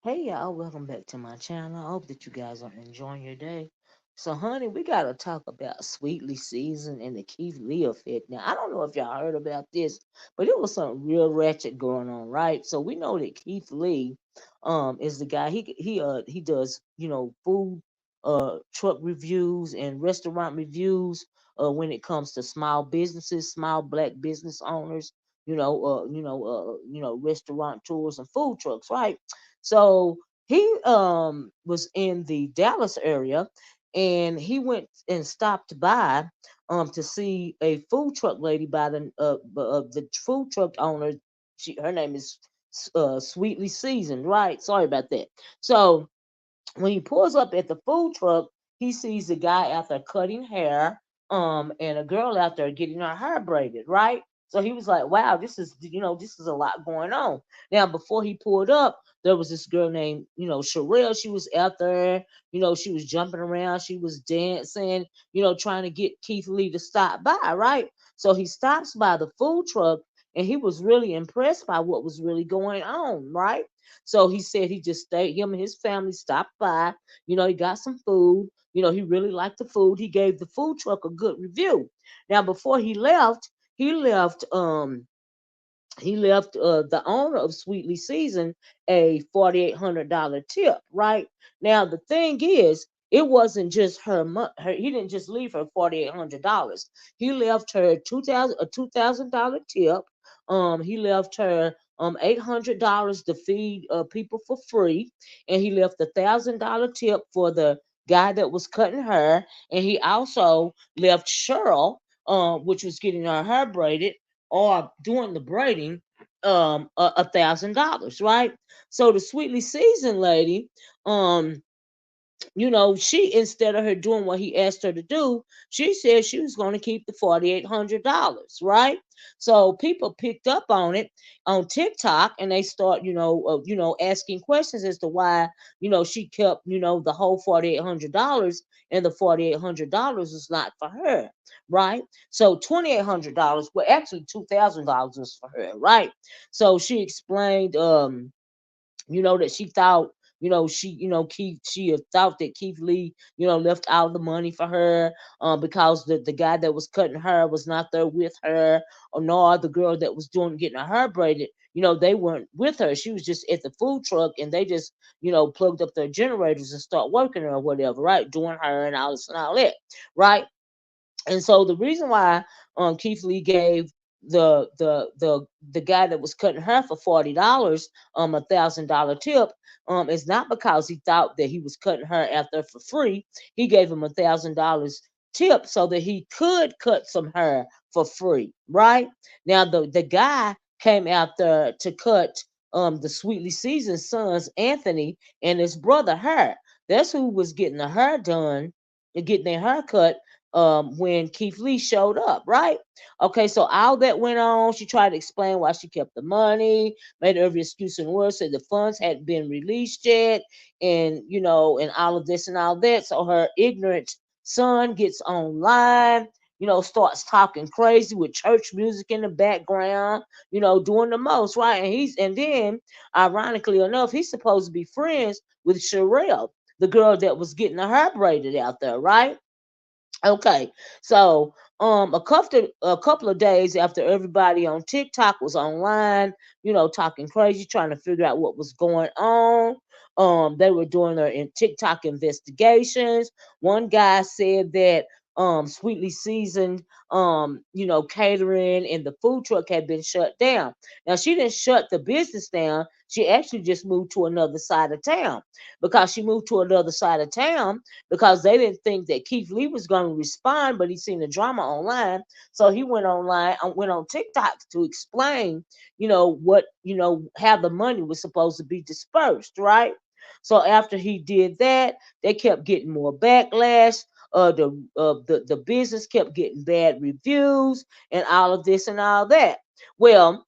Hey y'all, welcome back to my channel. I hope that you guys are enjoying your day. So, honey, we gotta talk about Sweetly Season and the KeithLee effect. Now, I don't know if y'all heard about this, but it was something real ratchet going on, right? So we know that KeithLee, is the guy. He does food truck reviews and restaurant reviews. When it comes to small businesses, small black business owners, restaurant tours and food trucks, right? So he was in the Dallas area, and he went and stopped by to see a food truck lady by the food truck owner. Her name is Sweetly Seasoned, right? Sorry about that. So when he pulls up at the food truck, he sees a guy out there cutting hair, and a girl out there getting her hair braided, right? So he was like, wow, this is a lot going on. Now, before he pulled up, there was this girl named, Sherelle. She was out there, she was jumping around, she was dancing, trying to get KeithLee to stop by, right? So he stops by the food truck, and he was really impressed by what was really going on, right? So he said he just stayed, him and his family stopped by. He got some food. He really liked the food. He gave the food truck a good review. Now, before he left, the owner of Sweetly Season a $4,800 tip, right? Now, the thing is, it wasn't just he didn't just leave her $4,800. He left her $2,000 tip. He left her $800 to feed people for free, and he left $1,000 tip for the guy that was cutting her, and he also left Cheryl, which was getting her hair braided or doing the braiding, $1,000, right? So the Sweetly Seasoned lady, um she, instead of her doing what he asked her to do, she said she was going to keep the $4,800, right? So people picked up on it on TikTok, and they start, asking questions as to why, she kept, the whole $4,800, and the $4,800 is not for her, right? So $2,800, well, actually $2,000 was for her, right? So she explained, that she thought, she had thought that KeithLee, left out the money for her, because the guy that was cutting her was not there with her, or nor the girl that was doing getting her hair braided, they weren't with her. She was just at the food truck, and they just, plugged up their generators and start working or whatever, right? Doing her and all this and all that, right? And so the reason why KeithLee gave the guy that was cutting her for $40 $1,000 tip is not because he thought that he was cutting her out there for free. He gave him $1,000 tip so that he could cut some hair for free, right? Now the guy came out there to cut the Sweetly Seasoned sons, Anthony and his brother, hair. That's who was getting the hair done, getting their hair cut, when KeithLee showed up, right? Okay, so all that went on. She tried to explain why she kept the money, made every excuse in the world, said the funds hadn't been released yet, and and all of this and all that. So her ignorant son gets online, starts talking crazy with church music in the background, doing the most, right? And then, ironically enough, he's supposed to be friends with Sherelle, the girl that was getting her hair braided out there, right? Okay, so a couple of days after everybody on TikTok was online, talking crazy, trying to figure out what was going on. They were doing their TikTok investigations. One guy said that Sweetly Seasoned, catering and the food truck had been shut down. Now she didn't shut the business down. She actually just moved to another side of town. Because she moved to another side of town, because they didn't think that KeithLee was going to respond, but he seen the drama online. So he went on TikTok to explain, how the money was supposed to be dispersed, right? So after he did that, they kept getting more backlash. The business kept getting bad reviews and all of this and all that. Well,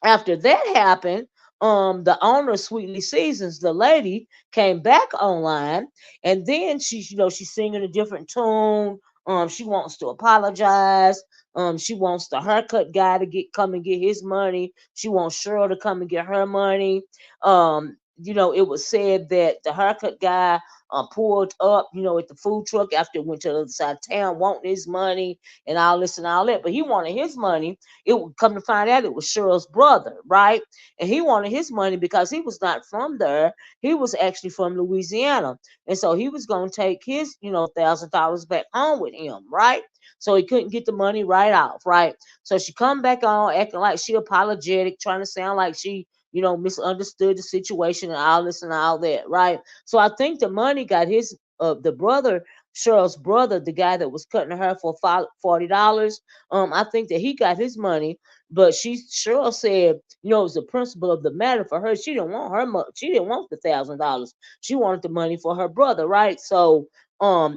after that happened, the owner of Sweetly Seasons, the lady, came back online, and then she's singing a different tune. She wants to apologize. She wants the haircut guy to come and get his money. She wants Cheryl to come and get her money. it was said that the haircut guy pulled up, at the food truck after it went to the other side of town, wanting his money and all this and all that. But he wanted his money. It would come to find out it was Cheryl's brother, right? And he wanted his money because he was not from there. He was actually from Louisiana. And so he was going to take his, $1,000 back home with him, right? So he couldn't get the money right off, right? So she come back on acting like she apologetic, trying to sound like she, misunderstood the situation and all this and all that, right? So I think the money got his, the brother, Cheryl's brother, the guy that was cutting her hair for $40. I think that he got his money, but Cheryl said, it was the principle of the matter for her. She didn't want she didn't want the $1,000. She wanted the money for her brother, right? So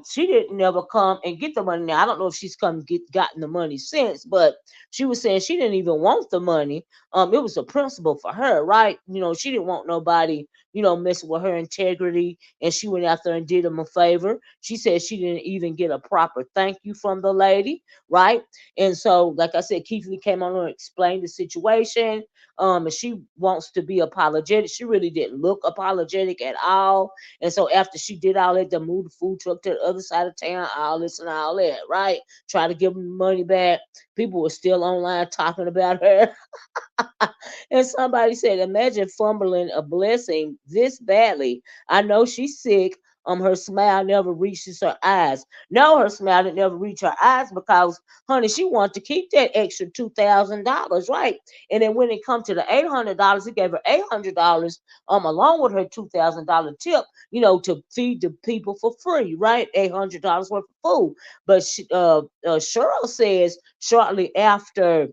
she didn't never come and get the money. Now I don't know if she's come gotten the money since, but she was saying she didn't even want the money. It was a principle for her, right? She didn't want nobody, messing with her integrity, and she went out there and did him a favor. She said she didn't even get a proper thank you from the lady, right? And so, like I said, KeithLee came on and explained the situation. And she wants to be apologetic. She really didn't look apologetic at all. And so after she did all that, to move the food truck to the other side of town, all this and all that, right? Try to give them the money back. People were still online talking about her. And somebody said, imagine fumbling a blessing this badly. I know she's sick. Her smile never reaches her eyes. No, her smile didn't never reach her eyes because, honey, she wanted to keep that extra $2,000, right? And then when it come to the $800, he gave her $800, along with her $2,000 tip, to feed the people for free, right? $800 worth of food. But Cheryl says shortly after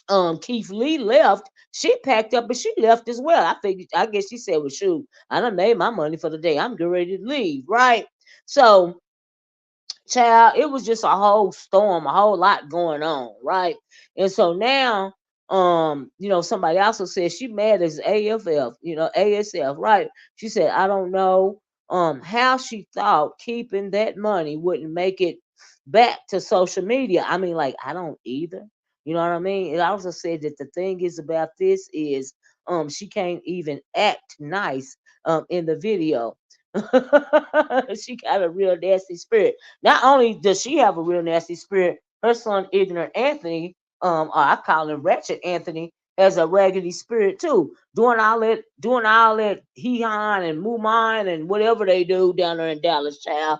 KeithLee left, she packed up and she left as well. I guess she said, well, shoot, I done made my money for the day. I'm getting ready to leave, right? So, child, it was just a whole storm, a whole lot going on, right? And so now, somebody also said she mad as AFF, ASF, right? She said, I don't know how she thought keeping that money wouldn't make it back to social media. I mean, like, I don't either. You know what I mean? It also said that the thing is about this is she can't even act nice in the video. She got a real nasty spirit. Not only does she have a real nasty spirit, her son Ignorant Anthony, or I call him Ratchet Anthony, has a raggedy spirit too. Doing all that hee-haw and moo-mine and whatever they do down there in Dallas, child,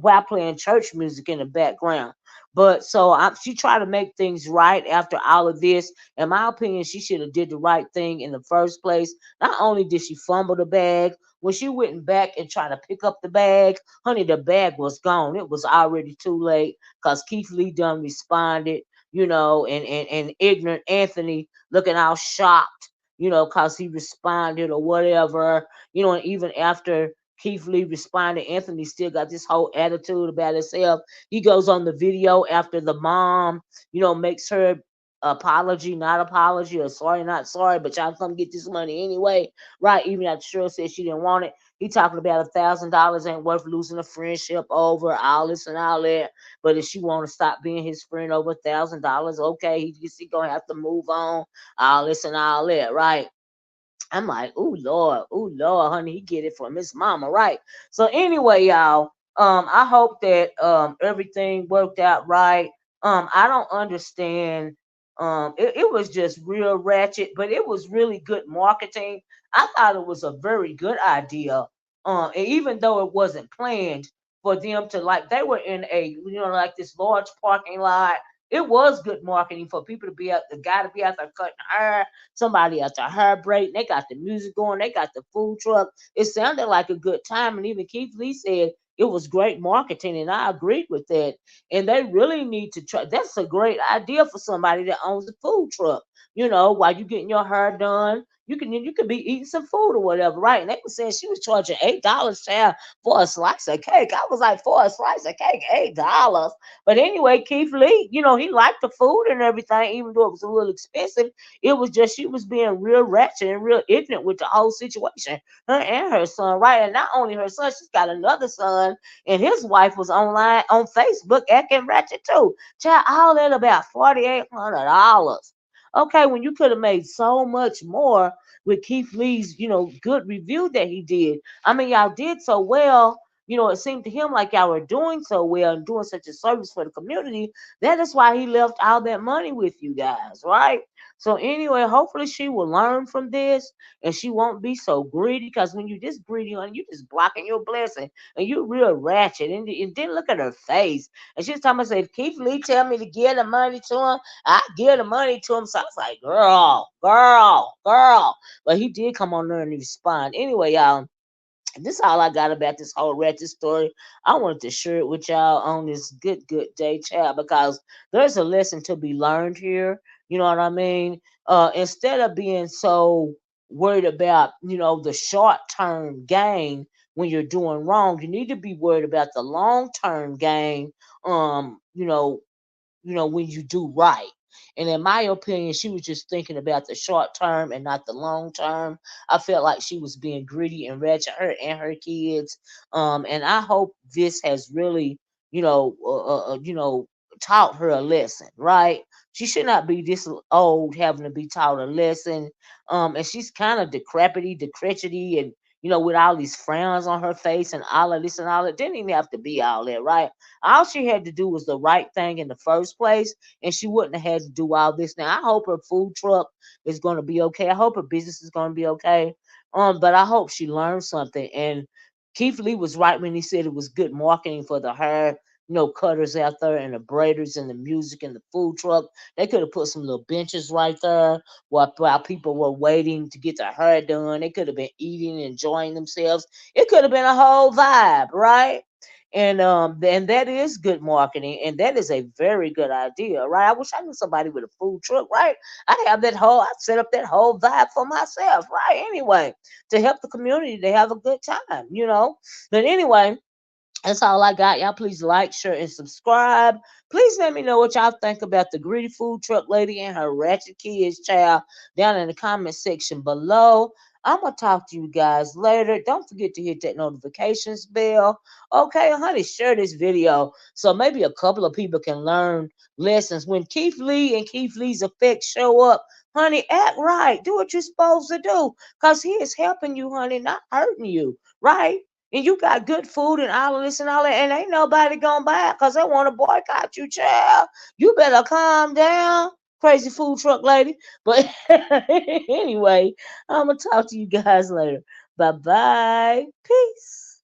while playing church music in the background. But so she tried to make things right after all of this. In my opinion, she should have did the right thing in the first place. Not only did she fumble the bag, when she went back and tried to pick up the bag, honey, the bag was gone. It was already too late because KeithLee done responded, and ignorant Anthony looking all shocked, because he responded or whatever, and even after KeithLee responded, Anthony still got this whole attitude about himself. He goes on the video after the mom, makes her apology, not apology, or sorry, not sorry, but y'all come get this money anyway, right? Even after Cheryl said she didn't want it. He talking about $1,000 ain't worth losing a friendship over all this and all that. But if she want to stop being his friend over $1,000, okay, he gonna have to move on, all this and all that, right? I'm like, ooh Lord, honey, he get it from his mama, right? So anyway, y'all, I hope that everything worked out right. I don't understand. It was just real ratchet, but it was really good marketing. I thought it was a very good idea. And even though it wasn't planned for them to like, they were in a like this large parking lot. It was good marketing for people to be out, the guy to be out there cutting hair, somebody at the hair break. They got the music going. They got the food truck. It sounded like a good time. And even KeithLee said it was great marketing. And I agreed with that. And they really need to try. That's a great idea for somebody that owns a food truck. While you getting your hair done, you could be eating some food or whatever, right? And they were saying she was charging $8 for a slice of cake. I was like, for a slice of cake, $8. But anyway, KeithLee, he liked the food and everything, even though it was a little expensive. It was just she was being real ratchet and real ignorant with the whole situation. Her and her son, right? And not only her son, she's got another son, and his wife was online on Facebook acting ratchet too. Child, all that about $4,800. Okay, when you could have made so much more, with Keith Lee's, good review that he did. I mean, y'all did so well. It seemed to him like y'all were doing so well and doing such a service for the community. That is why he left all that money with you guys, right? So anyway, hopefully she will learn from this and she won't be so greedy. Because when you just greedy, honey, you just blocking your blessing and you real ratchet. And then look at her face. And she was talking about, say, Keith Lee tell me to give the money to him. I give the money to him. So I was like, girl, girl, girl. But he did come on there and respond. Anyway, y'all, this is all I got about this whole Ratchet story. I wanted to share it with y'all on this good day, child, because there's a lesson to be learned here. You know what I mean? Instead of being so worried about, the short term gain when you're doing wrong, you need to be worried about the long term gain. Um, you know, when you do right. And in my opinion, she was just thinking about the short term and not the long term. I felt like she was being greedy and ratchet, her and her kids. And I hope this has really, taught her a lesson, right? She should not be this old having to be taught a lesson. And she's kind of decrepity, decrepity, and with all these frowns on her face and all of this and all that. Didn't even have to be all that, right? All she had to do was the right thing in the first place, and she wouldn't have had to do all this. Now, I hope her food truck is going to be okay. I hope her business is going to be okay. But I hope she learned something. And Keith Lee was right when he said it was good marketing for the hair, cutters out there and the braiders and the music and the food truck. They could have put some little benches right there while people were waiting to get their hair done. They could have been eating, enjoying themselves. It could have been a whole vibe, right? And that is good marketing, and that is a very good idea, right? I wish I knew somebody with a food truck, right? I'd set up that whole vibe for myself, right? Anyway, to help the community to have a good time. But anyway, that's all I got. Y'all please like, share, and subscribe. Please let me know what y'all think about the greedy food truck lady and her ratchet kids, child, down in the comment section below. I'm going to talk to you guys later. Don't forget to hit that notifications bell. Okay, honey, share this video so maybe a couple of people can learn lessons. When Keith Lee and Keith Lee's effects show up, honey, act right. Do what you're supposed to do because he is helping you, honey, not hurting you, right? And you got good food and all of this and all that, and ain't nobody gonna buy it because they want to boycott you, child. You better calm down, crazy food truck lady. But anyway, I'm gonna talk to you guys later. Bye bye. Peace.